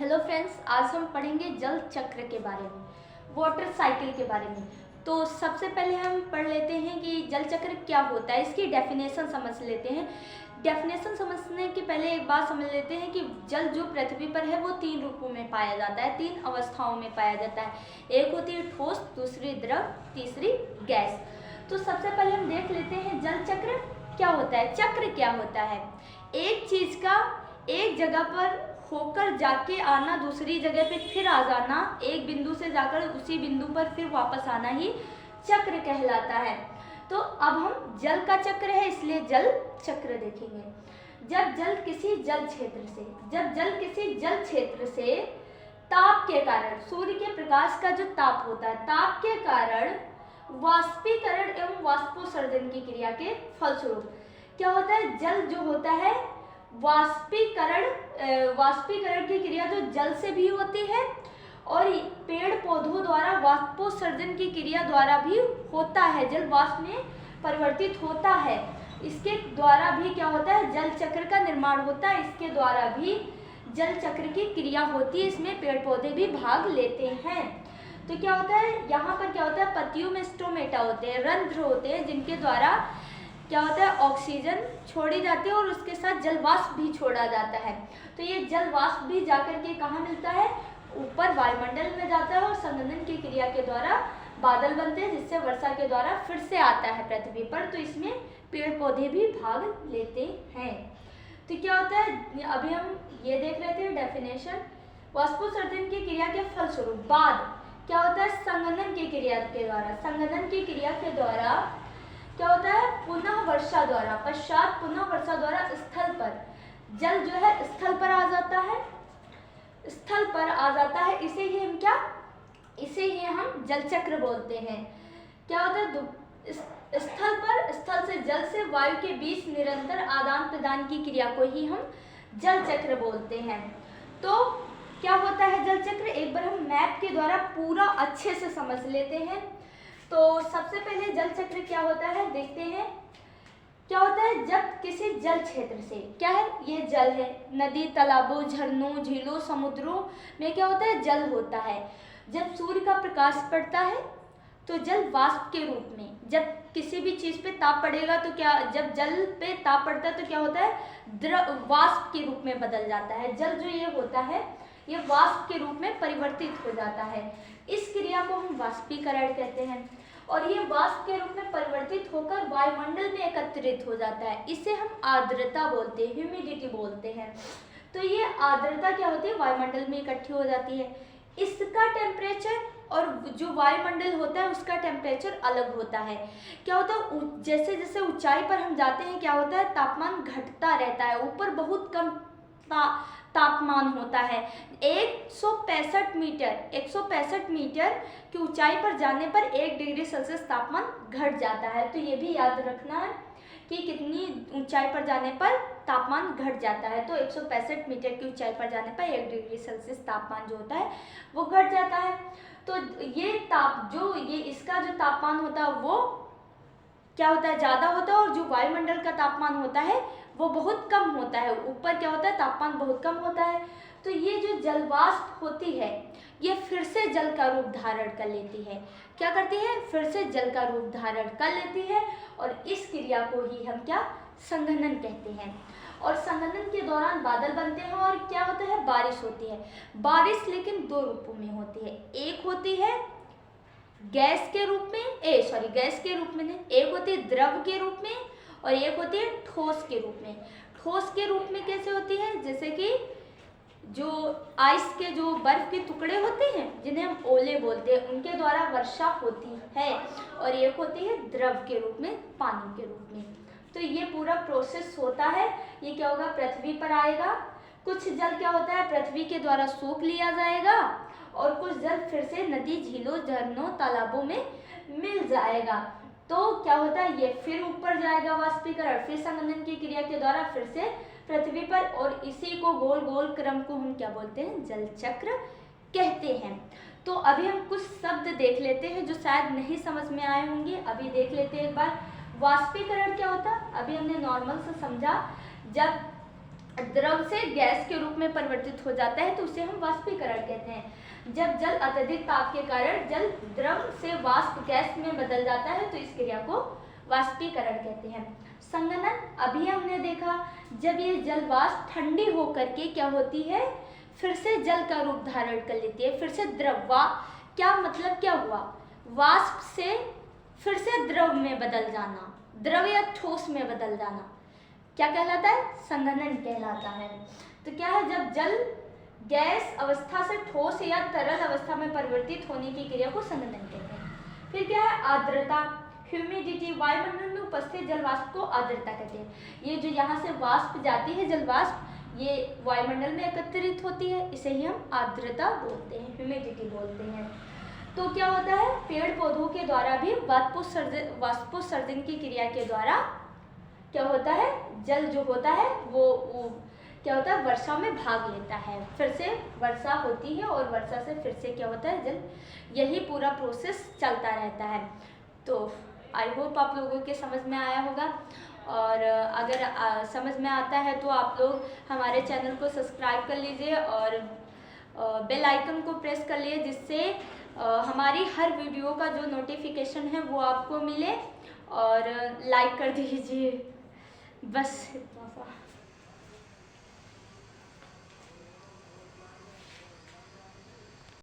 Hello friends, आज हम पढ़ेंगे जल चक्र के बारे में, वाटर साइकिल के बारे में। तो सबसे पहले हम पढ़ लेते हैं कि जल चक्र क्या होता है, इसकी डेफिनेशन समझ लेते हैं। डेफिनेशन समझने के पहले एक बात समझ लेते हैं कि जल जो पृथ्वी पर है वो तीन रूपों में पाया जाता है, तीन अवस्थाओं में पाया जाता है। एक होती है ठोस, दूसरी द्रव, तीसरी गैस। तो सबसे पहले हम देख लेते हैं जल चक्र क्या होता है। चक्र क्या होता है? एक चीज का एक जगह पर होकर जाके आना, दूसरी जगह पे फिर आ जाना, एक बिंदु से जाकर उसी बिंदु पर फिर वापस आना ही चक्र कहलाता है। तो अब हम जल का चक्र है इसलिए जल चक्र देखेंगे। जब जल किसी जल क्षेत्र से ताप के कारण, सूर्य के प्रकाश का जो ताप होता है, ताप के कारण वाष्पीकरण एवं वाष्पोत्सर्जन की क्रिया के फलस्वरूप क्या होता है, जल जो होता है वाष्पीकरण की क्रिया जो जल से भी होती है और पेड़ पौधों द्वारा वाष्पोत्सर्जन की क्रिया द्वारा भी होता है, जल वाष्प में परिवर्तित होता है। इसके द्वारा भी क्या होता है, जल चक्र का निर्माण होता है। इसके द्वारा भी जल चक्र की क्रिया होती है, इसमें पेड़ पौधे भी भाग लेते हैं। तो क्या होता है, यहाँ पर क्या होता है, पत्तियों में स्टोमेटा होते हैं, रंध्र होते हैं, जिनके द्वारा क्या होता है, ऑक्सीजन छोड़ी जाती है और उसके साथ जल वाष्प भी छोड़ा जाता है। तो ये जल वाष्प भी जाकर के कहाँ मिलता है, ऊपर वायुमंडल में जाता है और संघनन की क्रिया के द्वारा बादल बनते हैं, जिससे वर्षा के द्वारा फिर से आता है पृथ्वी पर। तो इसमें पेड़ पौधे भी भाग लेते हैं। तो क्या होता है, अभी हम ये देख लेते हैं डेफिनेशन। वाष्पोत्सर्जन की क्रिया के फलस्वरूप बाद क्या होता है, संघनन की क्रिया के द्वारा, संघनन की क्रिया के द्वारा क्या होता है, पुनः वर्षा द्वारा, पश्चात पुनः वर्षा द्वारा स्थल पर जल जो है स्थल पर आ जाता है, स्थल पर आ जाता है। इसे ही हम जल चक्र बोलते हैं। क्या होता है, स्थल से जल से वायु के बीच निरंतर आदान प्रदान की क्रिया को ही हम जल चक्र बोलते हैं। तो क्या होता है जल चक्र, एक बार हम मैप के द्वारा पूरा अच्छे से समझ लेते हैं। तो सबसे पहले जल चक्र क्या होता है देखते हैं। क्या होता है, जब किसी जल क्षेत्र से, क्या है, ये जल है, नदी, तालाबों, झरनों, झीलों, समुद्रों में क्या होता है, जल होता है। जब सूर्य का प्रकाश पड़ता है तो जल वाष्प के रूप में, जब किसी भी चीज पे ताप पड़ेगा तो क्या, जब जल पे ताप पड़ता है तो क्या होता है, वाष्प के रूप में बदल जाता है। जल जो ये होता है ये वाष्प के रूप में परिवर्तित हो जाता है। इस क्रिया को हम वाष्पीकरण कहते हैं और ये वाष्प के रूप में परिवर्तित होकर वायुमंडल में एकत्रित हो जाता है। इसे हम आर्द्रता बोलते हैं, ह्यूमिडिटी बोलते हैं। तो ये आर्द्रता क्या होती है, वायुमंडल में इकट्ठी हो जाती है। इसका टेम्परेचर और जो वायुमंडल होता है उसका टेम्परेचर अलग होता है। क्या होता है, जैसे जैसे ऊंचाई पर हम जाते हैं क्या होता है, तापमान घटता रहता है। ऊपर बहुत कम तापमान होता है। 165 मीटर की ऊंचाई पर जाने पर 1 डिग्री सेल्सियस तापमान घट जाता है। तो ये भी याद रखना है कि कितनी ऊंचाई पर जाने पर तापमान घट जाता है। तो 165 मीटर की ऊंचाई पर जाने पर 1 डिग्री सेल्सियस तापमान जो होता है वो घट जाता है। तो ये इसका जो तापमान होता है वो क्या होता है, ज़्यादा होता है, और जो वायुमंडल का तापमान होता है वो बहुत कम होता है। ऊपर क्या होता है, तापमान बहुत कम होता है। तो ये जो जल वाष्प होती है ये फिर से जल का रूप धारण कर लेती है। क्या करती है, फिर से जल का रूप धारण कर लेती है और इस क्रिया को ही हम क्या, संघनन कहते हैं। और संघनन के दौरान बादल बनते हैं और क्या होता है, बारिश होती है। बारिश लेकिन दो रूपों में होती है, एक होती है गैस के रूप में, एक होती है द्रव के रूप में और एक होती है ठोस के रूप में। ठोस के रूप में कैसे होती है, जैसे कि जो आइस के जो बर्फ के टुकड़े होते हैं जिन्हें हम ओले बोलते हैं, उनके द्वारा वर्षा होती है। और एक होती है द्रव के रूप में, पानी के रूप में। तो ये पूरा प्रोसेस होता है। ये क्या होगा, पृथ्वी पर आएगा, कुछ जल क्या होता है पृथ्वी के द्वारा सोख लिया जाएगा और कुछ जल फिर से नदी, झीलों, झरनों, तालाबों में मिल जाएगा। तो क्या होता है, ये फिर ऊपर जाएगा वाष्पीकरण, फिर संघनन की क्रिया के द्वारा फिर से पृथ्वी पर, और इसी को गोल गोल क्रम को हम क्या बोलते हैं, जल चक्र कहते हैं। तो अभी हम कुछ शब्द देख लेते हैं जो शायद नहीं समझ में आए होंगे। अभी देख लेते हैं एक बार, वाष्पीकरण क्या होता है। अभी हमने नॉर्मल से समझा, जब द्रव से गैस के रूप में परिवर्तित हो जाता है तो उसे हम वाष्पीकरण कहते हैं। जब जल अत्यधिक ताप के कारण जल द्रव से वाष्प गैस में बदल जाता है तो इस क्रिया को वाष्पीकरण कहते हैं। संघनन अभी हमने देखा, जब ये जल वाष्प ठंडी होकर के क्या होती है, फिर से जल का रूप धारण कर लेती है, फिर से द्रव। क्या मतलब क्या हुआ, वाष्प से फिर से द्रव में बदल जाना, द्रव या ठोस में बदल जाना क्या कहलाता है, संघनन कहलाता है। तो क्या है, जब जल गैस अवस्था से ठोस या तरल अवस्था में परिवर्तित होने की क्रिया को संघनन कहते हैं। फिर क्या है, आर्द्रता, ह्यूमिडिटी, वायुमंडल में उपस्थित जल वाष्प को आर्द्रता कहते हैं। ये जो यहाँ से वाष्प जाती है जल वाष्प, ये वायुमंडल में एकत्रित होती है, इसे ही हम आर्द्रता बोलते हैं, ह्यूमिडिटी बोलते हैं। तो क्या होता है, पेड़ पौधों के द्वारा भी वाष्पोत्सर्जन की क्रिया के द्वारा क्या होता है, जल जो होता है वो क्या होता है, वर्षा में भाग लेता है, फिर से वर्षा होती है और वर्षा से फिर से क्या होता है, जल, यही पूरा प्रोसेस चलता रहता है। तो आई होप आप लोगों के समझ में आया होगा, और अगर समझ में आता है तो आप लोग हमारे चैनल को सब्सक्राइब कर लीजिए और बेल आइकन को प्रेस कर लिए, जिससे हमारी हर वीडियो का जो नोटिफिकेशन है वो आपको मिले, और लाइक कर दीजिए, बस इतना सा।